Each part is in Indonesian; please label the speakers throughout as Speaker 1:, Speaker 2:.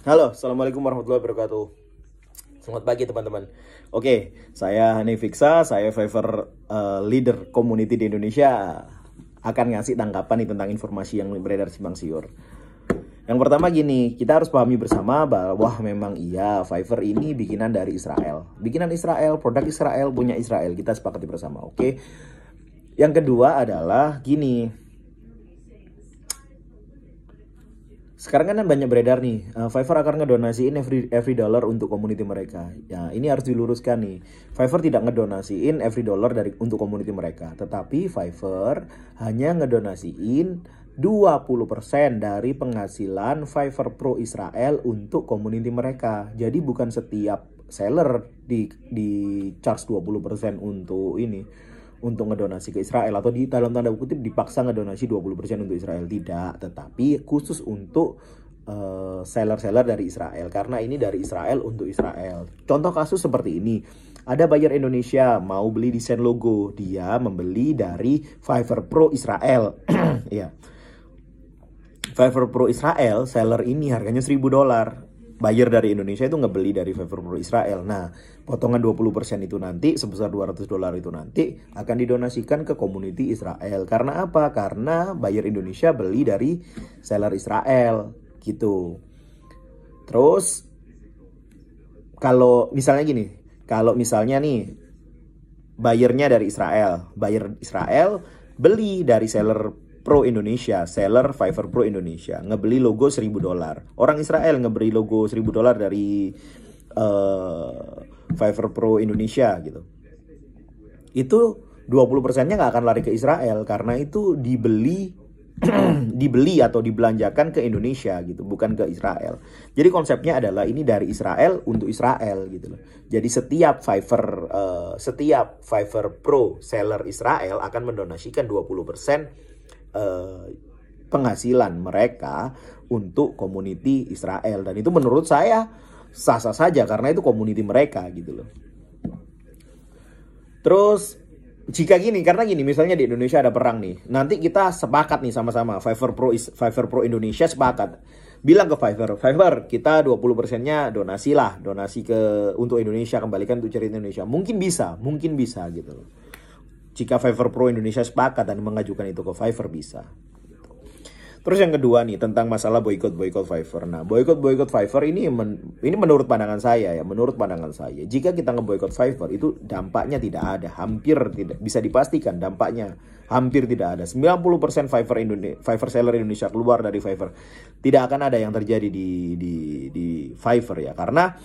Speaker 1: Halo, assalamualaikum warahmatullahi wabarakatuh. Selamat pagi teman-teman. Oke, saya Hani Fiksa, saya Fiverr leader community di Indonesia. Akan ngasih tanggapan nih tentang informasi yang beredar simpang siur. Yang pertama gini, kita harus pahami bersama bahwa memang iya Fiverr ini bikinan dari Israel. Bikinan Israel, produk Israel, punya Israel. Kita sepakati bersama, oke? Yang kedua adalah gini. Sekarang kan banyak beredar nih, Fiverr akan ngedonasiin every dollar untuk community mereka. Ya, ini harus diluruskan nih. Fiverr tidak ngedonasiin every dollar untuk community mereka, tetapi Fiverr hanya ngedonasiin 20% dari penghasilan Fiverr Pro Israel untuk community mereka. Jadi bukan setiap seller di charge 20% untuk ini, untuk ngedonasi ke Israel, atau di dalam tanda kutip dipaksa ngedonasi 20% untuk Israel. Tidak, tetapi khusus untuk seller-seller dari Israel, karena ini dari Israel untuk Israel. Contoh kasus seperti ini, ada buyer Indonesia mau beli desain logo, dia membeli dari Fiverr Pro Israel. Ya, Fiverr Pro Israel, seller ini harganya $1.000. Buyer dari Indonesia itu ngebeli dari Fiverr Pro Israel. Nah, potongan 20% itu nanti sebesar $200 itu nanti akan didonasikan ke community Israel. Karena apa? Karena buyer Indonesia beli dari seller Israel gitu. Terus kalau misalnya gini, kalau misalnya nih buyernya dari Israel, buyer Israel beli dari seller Pro Indonesia, seller Fiverr Pro Indonesia, ngebeli logo $1.000. Orang Israel ngebeli logo $1.000 dari Fiverr Pro Indonesia gitu. Itu 20%-nya nggak akan lari ke Israel, karena itu dibeli dibeli atau dibelanjakan ke Indonesia gitu, bukan ke Israel. Jadi konsepnya adalah ini dari Israel untuk Israel gitu loh. Jadi setiap Fiverr Pro seller Israel akan mendonasikan 20% penghasilan mereka untuk community Israel, dan itu menurut saya sah-sah saja karena itu community mereka gitu loh. Terus jika gini, karena gini, misalnya di Indonesia ada perang nih, nanti kita sepakat nih sama-sama, Fiverr Pro Indonesia sepakat bilang ke Fiverr kita 20%-nya donasi untuk Indonesia, kembalikan untuk cerita Indonesia. Mungkin bisa gitu loh. Jika Fiverr Pro Indonesia sepakat dan mengajukan itu ke Fiverr, bisa. Terus yang kedua nih, tentang masalah boykot Fiverr. Nah, boykot Fiverr ini menurut pandangan saya ya, jika kita ngeboykot Fiverr itu dampaknya tidak ada, hampir tidak bisa dipastikan dampaknya hampir tidak ada. 90% Fiverr seller Indonesia keluar dari Fiverr, tidak akan ada yang terjadi di Fiverr ya, karena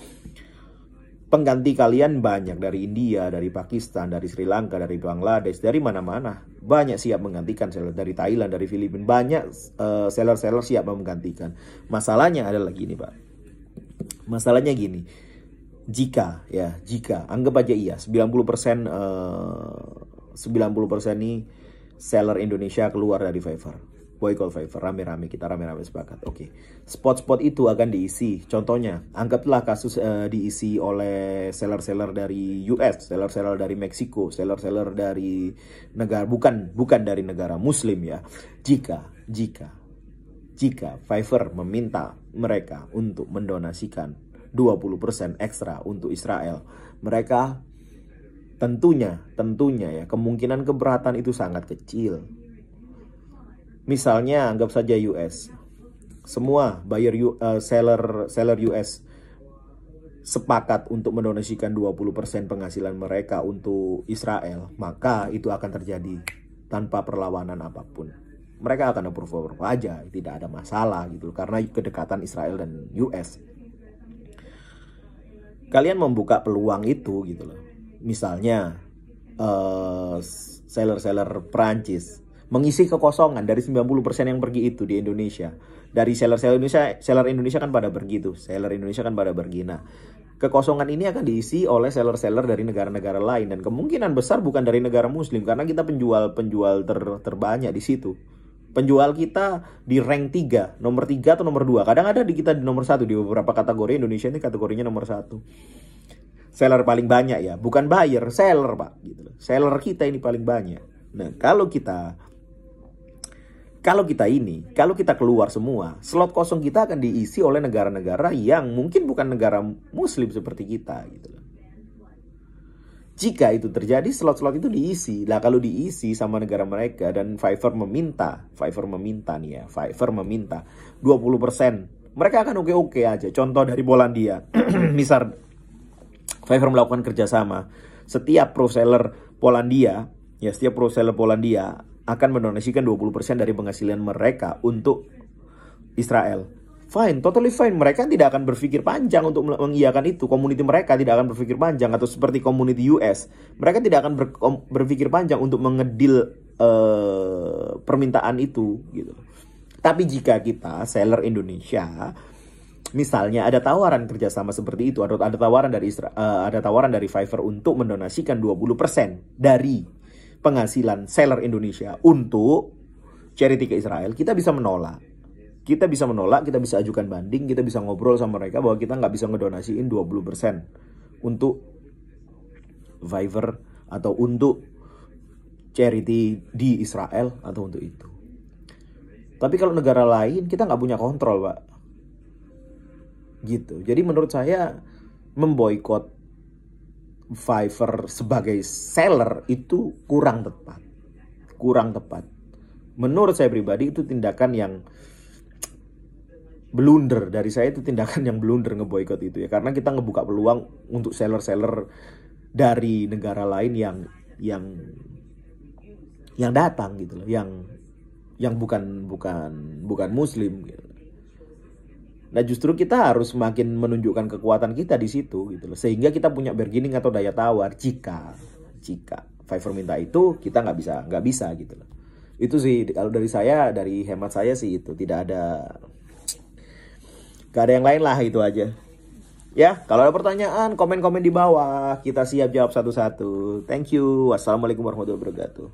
Speaker 1: pengganti kalian banyak dari India, dari Pakistan, dari Sri Lanka, dari Bangladesh, dari mana-mana. Banyak siap menggantikan seller, dari Thailand, dari Filipina. Banyak seller-seller siap menggantikan. Masalahnya adalah gini, Pak. Masalahnya gini. Jika anggap aja iya 90% nih seller Indonesia keluar dari Fiverr. Boykot Fiverr, rame-rame sepakat. Oke. Spot-spot itu akan diisi. Contohnya, anggaplah kasus diisi oleh seller-seller dari US, seller-seller dari Meksiko, seller-seller dari negara bukan dari negara Muslim ya. Jika Fiverr meminta mereka untuk mendonasikan 20% ekstra untuk Israel, mereka tentunya ya, kemungkinan keberatan itu sangat kecil. Misalnya anggap saja US, semua buyer seller US sepakat untuk mendonasikan 20% penghasilan mereka untuk Israel, maka itu akan terjadi tanpa perlawanan apapun. Mereka akan approve aja, tidak ada masalah gitu, karena kedekatan Israel dan US. Kalian membuka peluang itu gitu loh. Misalnya seller-seller Prancis mengisi kekosongan dari 90% yang pergi itu di Indonesia. Dari seller Indonesia kan pada pergi tuh. Nah, kekosongan ini akan diisi oleh seller-seller dari negara-negara lain, dan kemungkinan besar bukan dari negara Muslim, karena kita penjual terbanyak di situ. Penjual kita di rank 3, nomor 3 atau nomor 2. Kadang ada di kita di nomor 1 di beberapa kategori. Indonesia ini kategorinya nomor 1. Seller paling banyak ya, bukan buyer, seller Pak gitu. Seller kita ini paling banyak. Nah, kalau kita Kalau kita keluar semua, slot kosong kita akan diisi oleh negara-negara yang mungkin bukan negara muslim seperti kita gitu loh. Jika itu terjadi, slot-slot itu diisi. Lah kalau diisi sama negara mereka dan Fiverr meminta 20%, mereka akan oke-oke aja. Contoh dari Polandia. Misal Fiverr melakukan kerjasama. Setiap pro-seller Polandia akan mendonasikan 20% dari penghasilan mereka untuk Israel. Fine, totally fine. Mereka tidak akan berpikir panjang untuk mengiyakan itu. Community mereka tidak akan berpikir panjang. Atau seperti community US, mereka tidak akan berpikir panjang untuk mengedil permintaan itu gitu. Tapi jika kita seller Indonesia, misalnya ada tawaran kerjasama seperti itu, ada tawaran dari Fiverr untuk mendonasikan 20% dari penghasilan seller Indonesia untuk charity ke Israel, kita bisa menolak. Kita bisa ajukan banding, kita bisa ngobrol sama mereka bahwa kita nggak bisa ngedonasiin 20% untuk Fiverr atau untuk charity di Israel atau untuk itu. Tapi kalau negara lain, kita nggak punya kontrol, Pak. Gitu. Jadi menurut saya memboikot Fiverr sebagai seller itu kurang tepat. Menurut saya pribadi itu tindakan yang blunder. Dari saya itu tindakan yang blunder ngeboikot itu ya, karena kita ngebuka peluang untuk seller-seller dari negara lain yang datang gitu loh, yang bukan muslim gitu. Nah justru kita harus semakin menunjukkan kekuatan kita di situ gitu loh, sehingga kita punya bargaining atau daya tawar. Jika Fiverr minta itu, kita nggak bisa gitu loh. Itu sih kalau dari saya, dari hemat saya sih itu tidak ada yang lain lah, itu aja. Ya, kalau ada pertanyaan, komen-komen di bawah. Kita siap jawab satu-satu. Thank you. Wassalamualaikum warahmatullahi wabarakatuh.